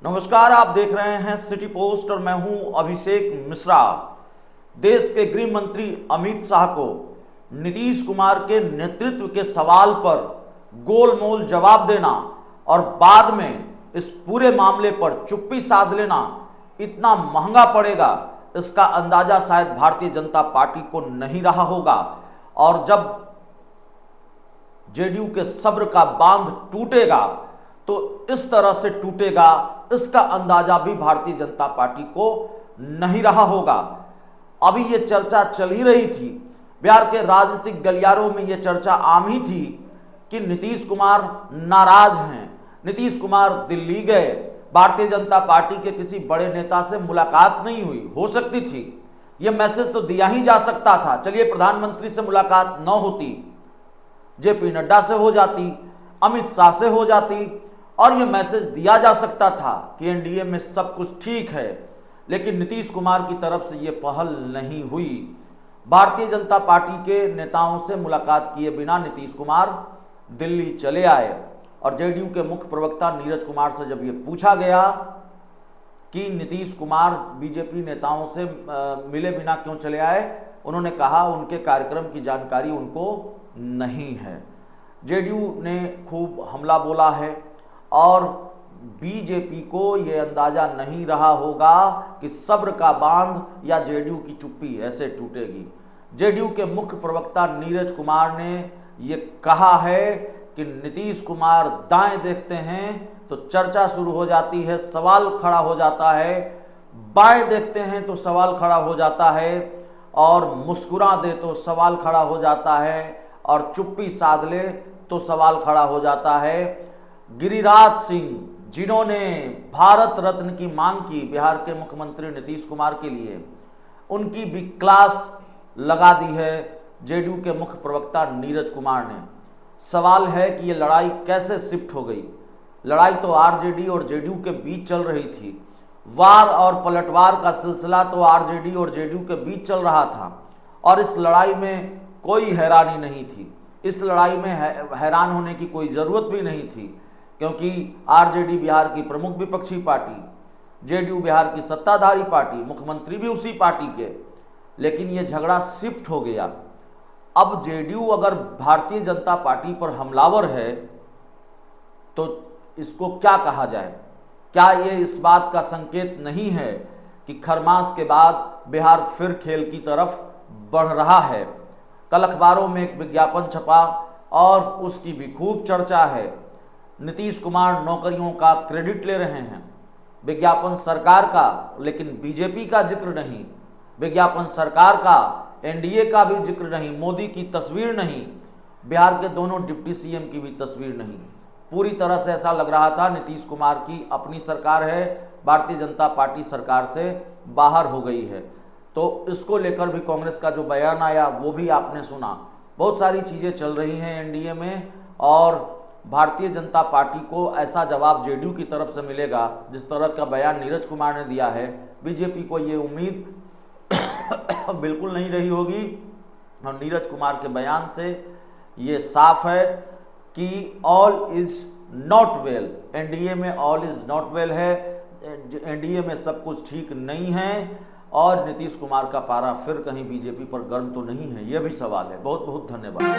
नमस्कार, आप देख रहे हैं सिटी पोस्ट और मैं हूं अभिषेक मिश्रा। देश के गृह मंत्री अमित शाह को नीतीश कुमार के नेतृत्व के सवाल पर गोलमोल जवाब देना और बाद में इस पूरे मामले पर चुप्पी साध लेना इतना महंगा पड़ेगा, इसका अंदाजा शायद भारतीय जनता पार्टी को नहीं रहा होगा। और जब जेडीयू के सब्र का बांध टूटेगा तो इस तरह से टूटेगा, इसका अंदाजा भी भारतीय जनता पार्टी को नहीं रहा होगा। अभी ये चर्चा चल ही रही थी, बिहार के राजनीतिक गलियारों में ये चर्चा आम ही थी कि नीतीश कुमार नाराज हैं। नीतीश कुमार दिल्ली गए, भारतीय जनता पार्टी के किसी बड़े नेता से मुलाकात नहीं हुई, हो सकती थी, ये मैसेज तो दिया ही जा सकता था। चलिए, प्रधानमंत्री से मुलाकात न होती, जेपी नड्डा से हो जाती, अमित शाह से हो जाती और यह मैसेज दिया जा सकता था कि एनडीए में सब कुछ ठीक है। लेकिन नीतीश कुमार की तरफ से यह पहल नहीं हुई। भारतीय जनता पार्टी के नेताओं से मुलाकात किए बिना नीतीश कुमार दिल्ली चले आए और जेडीयू के मुख्य प्रवक्ता नीरज कुमार से जब यह पूछा गया कि नीतीश कुमार बीजेपी नेताओं से मिले बिना क्यों चले आए, उन्होंने कहा उनके कार्यक्रम की जानकारी उनको नहीं है। जेडीयू ने खूब हमला बोला है और बीजेपी को यह अंदाजा नहीं रहा होगा कि सब्र का बांध या जेडीयू की चुप्पी ऐसे टूटेगी। जेडीयू के मुख्य प्रवक्ता नीरज कुमार ने यह कहा है कि नीतीश कुमार दाएं देखते हैं तो चर्चा शुरू हो जाती है, सवाल खड़ा हो जाता है, बाएं देखते हैं तो सवाल खड़ा हो जाता है और मुस्कुरा दे तो सवाल खड़ा हो जाता है और चुप्पी साध ले तो सवाल खड़ा हो जाता है। गिरिराज सिंह, जिन्होंने भारत रत्न की मांग की बिहार के मुख्यमंत्री नीतीश कुमार के लिए, उनकी भी क्लास लगा दी है जेडीयू के मुख्य प्रवक्ता नीरज कुमार ने। सवाल है कि ये लड़ाई कैसे शिफ्ट हो गई। लड़ाई तो आरजेडी और जेडीयू के बीच चल रही थी, वार और पलटवार का सिलसिला तो आरजेडी और जेडीयू के बीच चल रहा था और इस लड़ाई में कोई हैरानी नहीं थी। इस लड़ाई में हैरान होने की कोई ज़रूरत भी नहीं थी, क्योंकि आरजेडी बिहार की प्रमुख विपक्षी पार्टी, जेडीयू बिहार की सत्ताधारी पार्टी, मुख्यमंत्री भी उसी पार्टी के। लेकिन ये झगड़ा शिफ्ट हो गया। अब जेडीयू अगर भारतीय जनता पार्टी पर हमलावर है तो इसको क्या कहा जाए? क्या ये इस बात का संकेत नहीं है कि खरमास के बाद बिहार फिर खेल की तरफ बढ़ रहा है? कल अखबारों में एक विज्ञापन छपा और उसकी भी खूब चर्चा है। नीतीश कुमार नौकरियों का क्रेडिट ले रहे हैं, विज्ञापन सरकार का, लेकिन बीजेपी का जिक्र नहीं, विज्ञापन सरकार का, एनडीए का भी जिक्र नहीं, मोदी की तस्वीर नहीं, बिहार के दोनों डिप्टी सीएम की भी तस्वीर नहीं। पूरी तरह से ऐसा लग रहा था नीतीश कुमार की अपनी सरकार है, भारतीय जनता पार्टी सरकार से बाहर हो गई है। तो इसको लेकर भी कांग्रेस का जो बयान आया वो भी आपने सुना। बहुत सारी चीज़ें चल रही हैं एनडीए में और भारतीय जनता पार्टी को ऐसा जवाब जेडीयू की तरफ से मिलेगा जिस तरह का बयान नीरज कुमार ने दिया है, बीजेपी को ये उम्मीद बिल्कुल नहीं रही होगी। और नीरज कुमार के बयान से ये साफ है कि all is not well, NDA में ऑल इज नॉट वेल है, एनडीए में सब कुछ ठीक नहीं है और नीतीश कुमार का पारा फिर कहीं बीजेपी पर गर्म तो नहीं है, यह भी सवाल है। बहुत बहुत धन्यवाद।